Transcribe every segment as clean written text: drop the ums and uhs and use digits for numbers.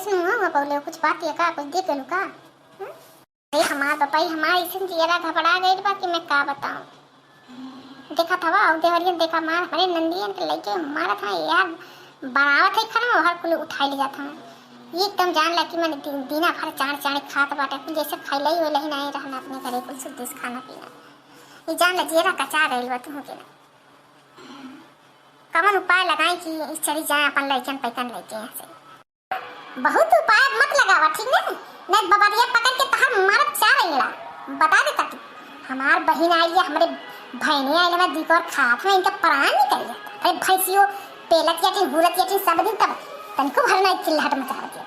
कैसे हुआ बोले कुछ बात है का कुछ देख लू का अरे हमार पापा हमार इसन जियरा घबरा गई बा कि मैं का बताऊं। देखा था और देवरियन देखा मार हमारे नंदियन के लेके मारा था यार बनावत है खाना हर कुल उठाई ले जाता हूं। ये एकदम जान ला कि मैंने दीना भर चाण चाण खात बाटे कुछ जैसे खैले ही वैले ही नहीं रहना अपने घरे कुछ शुद्ध खाना पीना। ये जान ला जेरा कचा गई बा तुम के ना कमन उपाय लगाए कि इस चली जाए अपन लइकन पैकन लेके यहाँ से। बहुत उपाय मत लगावा ठीक ना नहीं बबरिया पकड़ के तहर मारत चाह रहीला बता दे तक हमार बहन आई है हमारे बहने आई मैं दीकर खात में इनका प्राण निकल जाता। अरे भैंसियों पेलत या कि हुलत या कि सब दिन तब तनको भरना चिल्लाहट मचावत है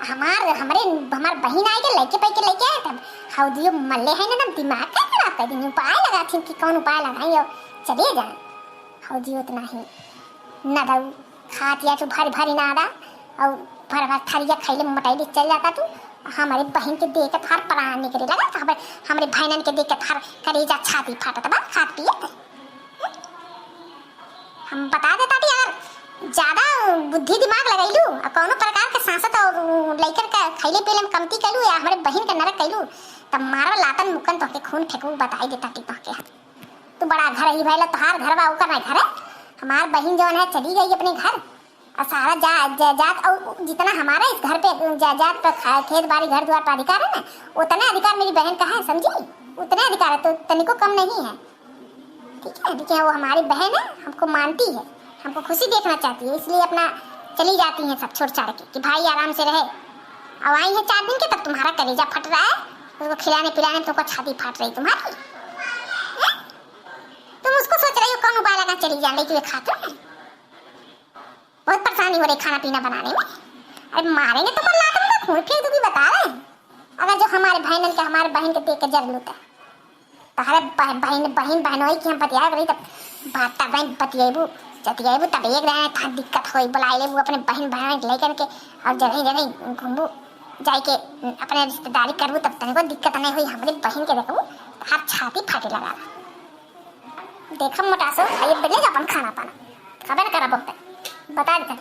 हमार बहन आई के लेके पैके लेके आए तब हौदियो मल्ले है ना दिमाग का खराब कर दी उपाय लगा थी कि कौन उपाय लगाई और चलिए जाए हौदियो उतना ही न दऊ खात या तो भारी भारी ना आदा और भर भर थरिया खैले मटाई दे चल जाता तू हमारे बहन के देख के थार प्राण निकले लगा हमारे बहनन के देख के थार कलेजा छाती फाटत बा खात पिए हम बता देता थी अगर ज्यादा बुद्धि दिमाग लगैलू और कोनो प्रकार के सांसत और लइकन का खैले पीले में कमती कैलू या हमारे बहन का नरक कैलू तब मारो लातन मुक्कन तो के खून फेंकू बताई देता थी तो तू बड़ा घर ही भैला तोहार घर बा ओकर ना घर है हमार बहन जौन है चली गई अपने घर और सारा जात और जितना हमारा इस घर पे जात पे खेत बाड़ी घर द्वार पर अधिकार है ना उतना अधिकार मेरी बहन का है समझी उतने अधिकार है तो तनिको कम नहीं है ठीक है देखिए वो हमारी बहन है हमको मानती है हमको खुशी देखना चाहती है इसलिए अपना चली जाती हैं सब छोड़ छाड़ के कि भाई आराम से रहे। अब आई है 4 दिन के तब तुम्हारा कलेजा फट रहा है उसको खिलाने पिलाने तुमको छाती फाट रही तुम्हारी तुम उसको सोच रही हो कौन उपाय लगा चली जाने की खाते हैं बहुत परेशानी हो रही खाना पीना बनाने में। अरे मारेंगे तो मर लाकर मैं खून फेंक दूंगी बता रहे अगर जो हमारे बहन के देख के जर लूटा बहन बहनोई की हम बतिया रही तब बात बहन बतियाबू जतियाबू तब एक रहे था दिक्कत होई बुलाए लेबू अपने बहन लेकर के और जगह घूमबू जाए के अपने रिश्तेदारी करबू तब तनिको दिक्कत नहीं हुई हमारी बहन के देखबू हाथ छाती फाटे लगा देखम मोटा सो ये बेले अपन खाना पाना खबर करा बहुत बता देता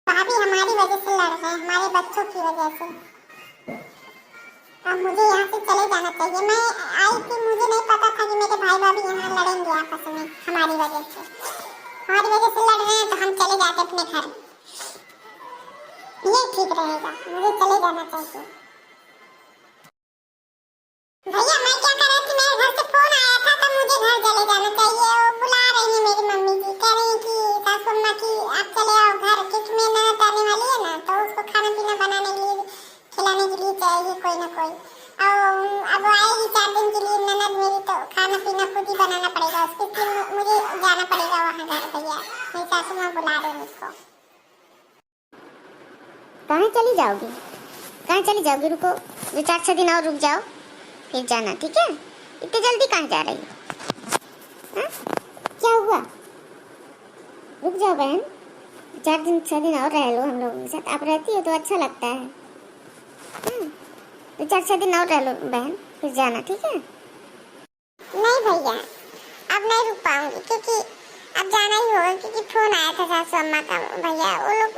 भाभी हमारी वजह से लड़ रहे हैं हमारे बच्चों की वजह से अब मुझे यहाँ से चले जाना चाहिए। मैं आई थी मुझे नहीं पता था कि मेरे भाई भाभी यहाँ लड़ेंगे आपस में हमारी वजह से लड़ रहे हैं तो हम चले जाते अपने घर ये ठीक रहेगा मुझे चले जाना चाहिए। भैया मैं क्या कर रही थी मेरे घर से फोन आया था तो मुझे घर चले जाना चाहिए वो बुला रही है मेरी मम्मी जी कह रही कि सासू अम्मा की आप चले आओ घर क्योंकि मैं ननद आने वाली है ना तो उसको खाना पीना बनाने के लिए खिलाने के लिए चाहिए कोई ना कोई अब आएगी 4 दिन के लिए ननद मेरी तो खाना पीना खुद ही बनाना पड़ेगा उसके लिए मुझे जाना पड़ेगा वहाँ घर भैया मेरी सासू माँ बुला रहे हैं उसको। कहाँ चली जाओगी रुको 2-4 दिन और रुक जाओ फिर जाना ठीक है इतनी जल्दी कहाँ जा रही हो क्या हुआ रुक जाओ बहन 4 दिन और रह लो हम लोगों के साथ आप रहती हो तो अच्छा लगता है 2-4 दिन और रह लो बहन फिर जाना ठीक है। नहीं भैया अब नहीं रुक पाऊंगी क्योंकि अब जाना ही होगा क्योंकि फोन आया था सासू अम्मा का भैया वो लोग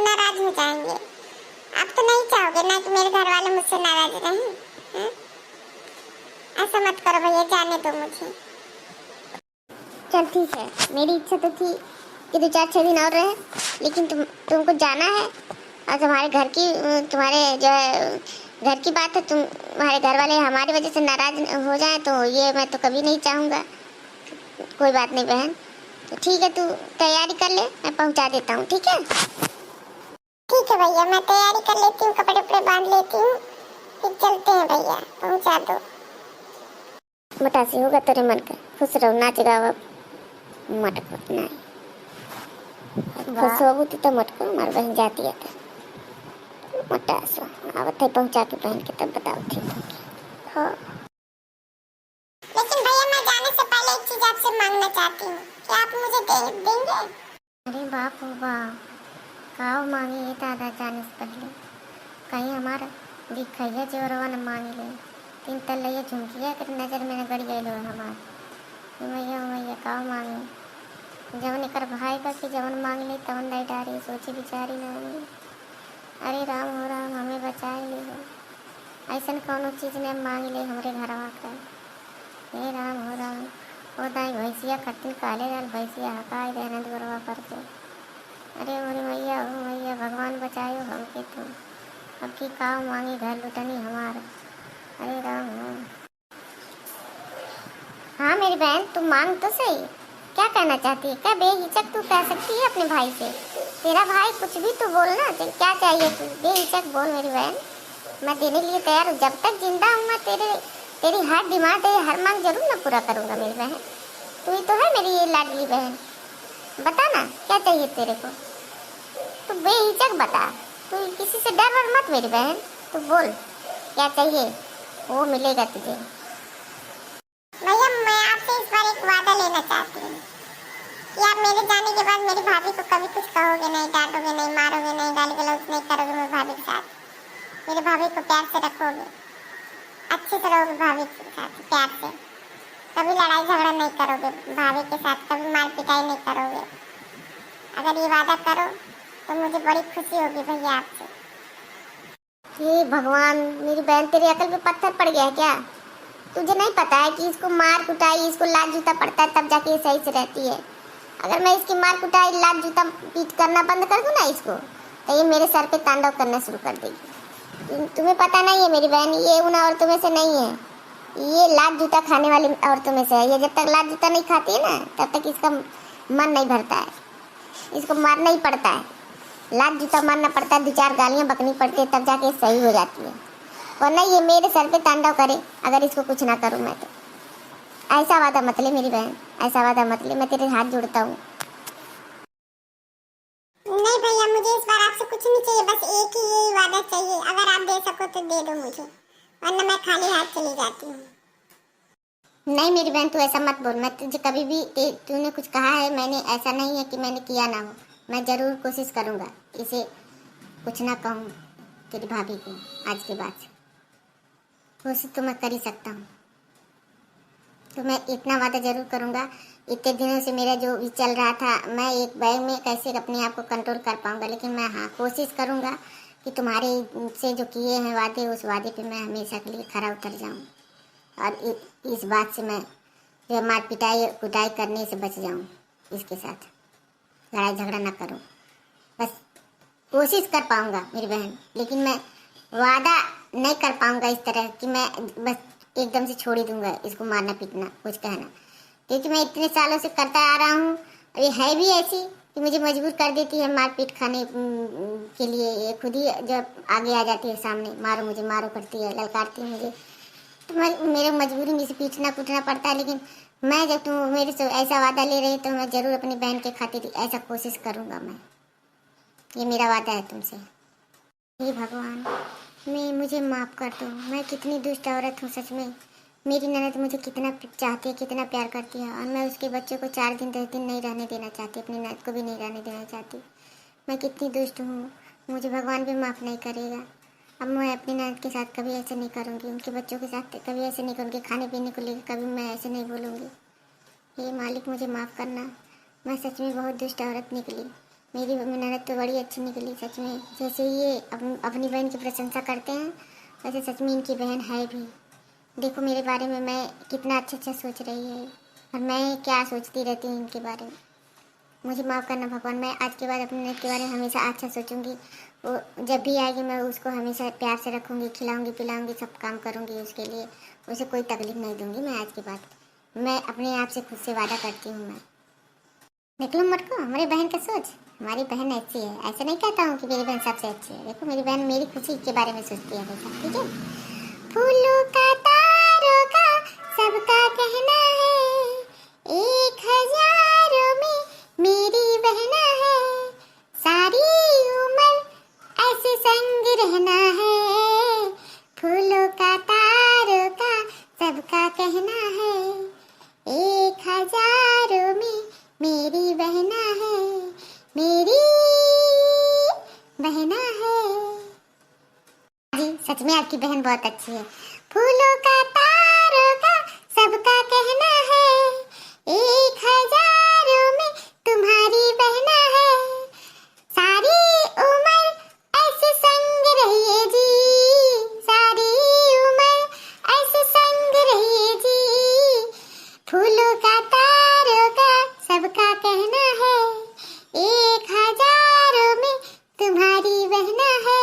नाराज हो जाएंगे आप तो नहीं चाहोगे ना कि मेरे घर वाले मुझसे नाराज रहें ऐसा मत करो भैया जाने दो मुझे। चल ठीक है मेरी इच्छा तो थी कि 2-4 दिन और रहे लेकिन तुमको जाना है और तुम्हारे जो है घर की बात है तुम्हारे घर वाले हमारी वजह से नाराज हो जाए तो ये मैं तो कभी नहीं चाहूँगा। कोई बात नहीं बहन तो ठीक है तू तैयारी कर ले मैं पहुँचा देता हूँ ठीक है भैया मैं तैयारी कर लेती हूँ कपड़े उपड़े बांध लेती हूँ फिर चलते हैं भैया पहुँचा दो। मटासी होगा तेरे मन का खुश रहो नाच गाओ मटक नहीं खुश हो तो मटको हमारी बहन जाती है मटासो आवत है पहुंचा के बहन के तब बताओ ठीक है लेकिन भैया मैं जाने से पहले एक चीज आपसे मांगना चाहती हूँ क्या आप मुझे देंगे। अरे बाप रे बाप काव मांगी है दादा जाने से पहले कहीं हमारा दिखाइए जोरवा न मांगी ले 3 तल्ले झुमकिया कर नजर में न गड़ गई लो हमार मैया काव मांगी जवन एकर भाई का कि जवन मांग ले तवन नहीं डारी सोची बिचारी नहीं। अरे राम हो राम हमें बचाए ले हो, ऐसा कौनो चीज़ ने मांग ले हमरे घरवा का। हे राम हो राम वो दाई भैंसिया खत्तिन काले दाल भैंसिया हकाए देनंद गुरवा करके। अरे मोरी मैया हो मैया भगवान बचायो हमके तुम, अब की काव मांगी घर लुटनी हमार। अरे राम हो। हाँ मेरी बहन तुम मांग तो सही, क्या कहना चाहती है? क्या बेहिचक तू कह सकती है अपने भाई से? तेरा भाई कुछ भी तू बोलना, क्या चाहिए तू बेहिचक बोल मेरी बहन, मैं देने लिए तैयार हूँ। जब तक जिंदा हूँ मैं तेरी हर डिमांड तेरी हर मांग जरूर मैं पूरा करूँगा मेरी बहन। तू ही तो है मेरी ये लाडली बहन, बता ना क्या चाहिए तेरे को? तू बेहिचक बता, तू किसी से डर वर मत मेरी बहन, तू बोल क्या चाहिए वो मिलेगा तुझे। भैया मैं आपसे इस बार एक वादा लेना चाहती हूँ कि आप मेरे जाने के बाद मेरी भाभी को कभी कुछ कहोगे नहीं, डांटोगे नहीं, मारोगे नहीं, गाली गलौज नहीं करोगे मेरी भाभी के साथ। मेरी भाभी को प्यार से रखोगे, अच्छे से रहोगे भाभी के साथ प्यार से, कभी लड़ाई झगड़ा नहीं करोगे भाभी के साथ, कभी मार पिटाई नहीं करोगे। अगर ये वादा करो तो मुझे बड़ी खुशी होगी भैया आपसे। हे भगवान मेरी बहन तेरी अकल पे पत्थर पड़ गया है क्या? तुझे नहीं पता है कि इसको मार कुटाई इसको लात जूता पड़ता है तब जाके ये सही से रहती है। अगर मैं इसकी मार कुटाई लात जूता पीट करना बंद कर दूँ ना इसको, तो ये मेरे सर पे तांडव करना शुरू कर देगी। तुम्हें पता नहीं है मेरी बहन, ये उन औरतों में से नहीं है, ये लात जूता खाने वाली औरतों में से है। ये जब तक लात जूता नहीं खाती है ना तब तक इसका मन नहीं भरता है, इसको मारना ही पड़ता है, लात जूता मारना पड़ता है, 2-4 गालियाँ बकनी पड़ती है तब जाके सही हो जाती है। वरना ये मेरे सर पे तांडव करे अगर इसको कुछ ना करूँ मैं तो। ऐसा वादा मत ले मेरी बहन, ऐसा वादा मत ले, मैं तेरे हाथ जोड़ता हूँ। नहीं भैया मुझे इस बार आपसे कुछ नहीं चाहिए, बस एक ही यही वादा चाहिए, अगर आप दे सको तो दे दो मुझे, वरना मैं खाली हाथ चली जाती हूँ। नहीं मेरी बहन तू ऐसा मत बोल, मैं तुझे कभी भी तूने कुछ कहा है मैंने, ऐसा नहीं है कि मैंने किया ना हो। मैं ज़रूर कोशिश करूँगा इसे कुछ ना कहूँ तेरी भाभी को आज के बाद से, कोशिश तो मैं कर ही सकता हूँ। तो मैं इतना वादा जरूर करूँगा। इतने दिनों से मेरा जो भी चल रहा था मैं एक बैग में कैसे अपने आप को कंट्रोल कर पाऊँगा, लेकिन मैं हाँ कोशिश करूँगा कि तुम्हारे से जो किए हैं वादे उस वादे पे मैं हमेशा के लिए खरा उतर जाऊँ, और इस बात से मैं जो मार पिटाई कुटाई करने से बच जाऊँ, इसके साथ लड़ाई झगड़ा ना करूँ। बस कोशिश कर पाऊँगा मेरी बहन, लेकिन मैं वादा नहीं कर पाऊँगा इस तरह कि मैं बस एकदम से छोड़ ही दूँगा इसको मारना पीटना कुछ कहना, क्योंकि मैं इतने सालों से करता आ रहा हूँ और ये है भी ऐसी कि मुझे मजबूर कर देती है मारपीट खाने के लिए। ये खुद ही जब आगे आ जाती है सामने, मारो मुझे मारो करती है, ललकारती है मुझे, तो मैं मेरे मजबूरी में से पीटना कूटना पड़ता है। लेकिन मैं जब तुम मेरे से ऐसा वादा ले रही तो मैं ज़रूर अपनी बहन के खातिर ऐसा कोशिश करूँगा। मैं ये मेरा वादा है तुमसे। हे भगवान मुझे माफ़ कर दो, मैं कितनी दुष्ट औरत हूँ सच में। मेरी ननद मुझे कितना चाहती है, कितना प्यार करती है, और मैं उसके बच्चों को 4 दिन 10 दिन नहीं रहने देना चाहती, अपनी ननद को भी नहीं रहने देना चाहती। मैं कितनी दुष्ट हूँ, मुझे भगवान भी माफ़ नहीं करेगा। अब मैं अपनी ननद के साथ कभी ऐसे नहीं करूँगी, उनके बच्चों के साथ कभी ऐसे नहीं करूँगी, खाने पीने को लेकर कभी मैं ऐसे नहीं बोलूँगी। हे मालिक मुझे माफ़ करना, मैं सच में बहुत दुष्ट औरत निकली। मेरी ननद तो बड़ी अच्छी निकली सच में, जैसे ये अपनी बहन की प्रशंसा करते हैं वैसे सच में इनकी बहन है भी। देखो मेरे बारे में मैं कितना अच्छा सोच रही है, और मैं क्या सोचती रहती हूँ इनके बारे में। मुझे माफ़ करना भगवान, मैं आज के बाद अपनी ननद के बारे में हमेशा अच्छा सोचूंगी। वो जब भी आएगी मैं उसको हमेशा प्यार से रखूँगी, खिलाऊँगी पिलाऊँगी, सब काम करूँगी उसके लिए, उसे कोई तकलीफ नहीं दूँगी। मैं आज के बाद मैं अपने आप से खुद से वादा करती हूँ। मैं देख लो मत को हमारी बहन का सोच, हमारी बहन ऐसी है। ऐसा नहीं कहता हूँ कि मेरी बहन सबसे अच्छी है, देखो मेरी बहन मेरी खुशी के बारे में सोचती है हमेशा, ठीक है। फूलों का तारों का सबका कहना है, 1000 में मेरी बहना है, सारी उम्र ऐसे संग रहना है। फूलों का तारों का सबका कहना है, 1000 में मेरी बहना है, मेरी बहना है। जी सच में आपकी बहन बहुत अच्छी है। फूलों का तारों का सबका कहना है, 1000 में तू सबका कहना है 1000 में तुम्हारी बहना है।